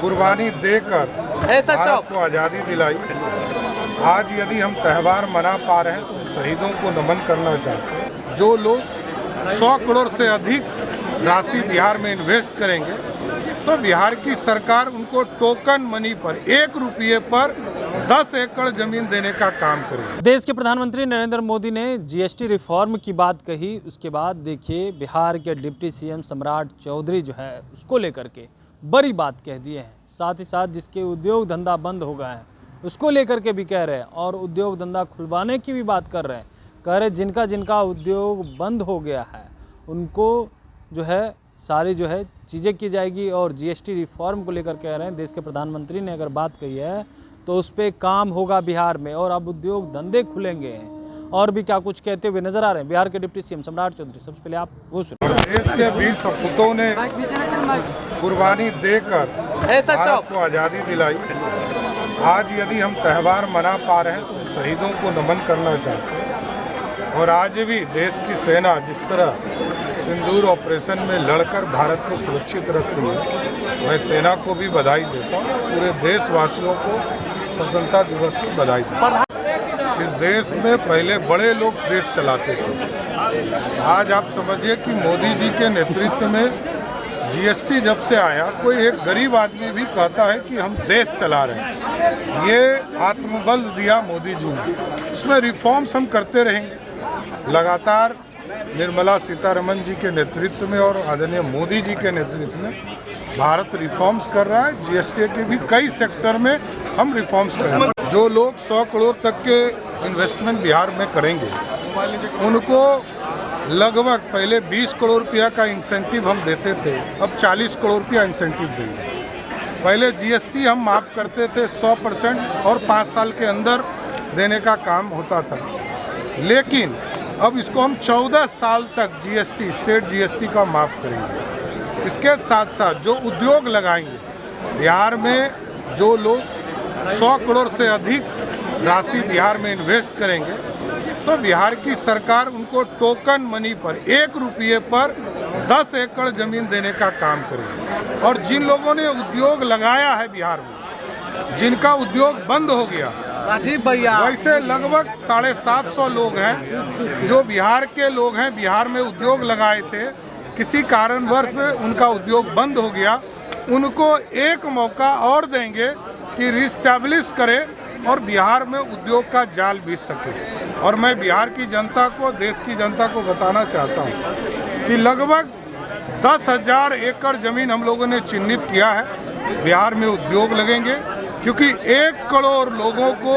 कुर्बानी देकर भारत को आज़ादी दिलाई। आज यदि हम त्यौहार मना पा रहे हैं तो उन शहीदों को नमन करना चाहते हैं। जो लोग 100 करोड़ से अधिक राशि बिहार में इन्वेस्ट करेंगे तो बिहार की सरकार उनको टोकन मनी पर 1 रुपये पर 10 एकड़ जमीन देने का काम करेगी। देश के प्रधानमंत्री नरेंद्र मोदी ने जीएसटी रिफॉर्म की बात कही। उसके बाद देखिए बिहार के डिप्टी सीएम सम्राट चौधरी जो है उसको लेकर के बड़ी बात कह दिए हैं। साथ ही साथ जिसके उद्योग धंधा बंद हो गए हैं उसको लेकर के भी कह रहे हैं और उद्योग धंधा खुलवाने की भी बात कर रहे हैं। कह रहे जिनका उद्योग बंद हो गया है उनको जो है सारी जो है चीज़ें की जाएगी। और जीएसटी रिफॉर्म को लेकर कह रहे हैं देश के प्रधानमंत्री ने अगर बात कही है तो उस पर काम होगा बिहार में और अब उद्योग धंधे खुलेंगे। और भी क्या कुछ कहते हुए नजर आ रहे हैं बिहार के डिप्टी सीएम सम्राट चौधरी। सबसे पहले आप वो सुनिए। देश के वीर सपूतों ने कुर्बानी देकर भारत को आज़ादी दिलाई। आज यदि हम त्यौहार मना पा रहे हैं तो उन शहीदों को नमन करना चाहते हैं। और आज भी देश की सेना जिस तरह सिंदूर ऑपरेशन में लड़कर भारत को सुरक्षित रख रही है, मैं सेना को भी बधाई देता हूँ। पूरे देशवासियों को स्वतंत्रता दिवस की बधाई देता हूँ। इस देश में पहले बड़े लोग देश चलाते थे। आज आप समझिए कि मोदी जी के नेतृत्व में जीएसटी जब से आया कोई एक गरीब आदमी भी कहता है कि हम देश चला रहे हैं। ये आत्मबल दिया मोदी जी ने। उसमें रिफॉर्म्स हम करते रहेंगे लगातार। निर्मला सीतारमण जी के नेतृत्व में और आदरणीय मोदी जी के नेतृत्व में भारत रिफॉर्म्स कर रहा है। जीएसटी के भी कई सेक्टर में हम रिफॉर्म्स कर रहे हैं। जो लोग 100 करोड़ तक के इन्वेस्टमेंट बिहार में करेंगे उनको लगभग पहले 20 करोड़ रुपया का इंसेंटिव हम देते थे, अब 40 करोड़ रुपया इंसेंटिव देंगे। पहले जीएसटी हम माफ़ करते थे 100% और 5 साल के अंदर देने का काम होता था, लेकिन अब इसको हम 14 साल तक जीएसटी स्टेट जीएसटी का माफ़ करेंगे। इसके साथ साथ जो उद्योग लगाएंगे बिहार में, जो लोग 100 करोड़ से अधिक राशि बिहार में इन्वेस्ट करेंगे तो बिहार की सरकार उनको टोकन मनी पर 1 रुपये पर 10 एकड़ जमीन देने का काम करेगी। और जिन लोगों ने उद्योग लगाया है बिहार में, जिनका उद्योग बंद हो गया, वैसे लगभग 750 लोग हैं जो बिहार के लोग हैं, बिहार में उद्योग लगाए थे, किसी कारणवश उनका उद्योग बंद हो गया, उनको एक मौका और देंगे कि रिस्टैब्लिश करें और बिहार में उद्योग का जाल बिछ सके। और मैं बिहार की जनता को, देश की जनता को बताना चाहता हूँ कि लगभग 10,000 एकड़ जमीन हम लोगों ने चिन्हित किया है। बिहार में उद्योग लगेंगे क्योंकि 1 करोड़ लोगों को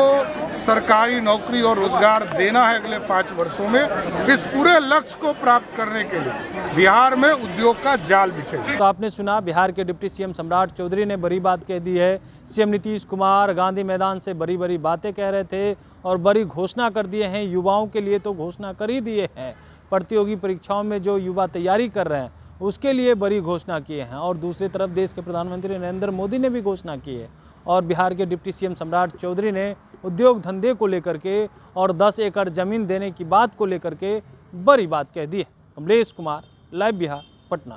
सरकारी नौकरी और रोजगार देना है अगले 5 वर्षों में। इस पूरे लक्ष्य को प्राप्त करने के लिए बिहार में उद्योग का जाल बिछेगा। तो आपने सुना बिहार के डिप्टी सीएम सम्राट चौधरी ने बड़ी बात कह दी है। सीएम नीतीश कुमार गांधी मैदान से बड़ी बातें कह रहे थे और बड़ी घोषणा कर दिए हैं। युवाओं के लिए तो घोषणा कर ही दिए हैं। प्रतियोगी परीक्षाओं में जो युवा तैयारी कर रहे हैं उसके लिए बड़ी घोषणा किए हैं। और दूसरी तरफ देश के प्रधानमंत्री नरेंद्र मोदी ने भी घोषणा की है। और बिहार के डिप्टी सीएम सम्राट चौधरी ने उद्योग धंधे को लेकर के और 10 एकड़ जमीन देने की बात को लेकर के बड़ी बात कह दी है। कमलेश कुमार, लाइव बिहार, पटना।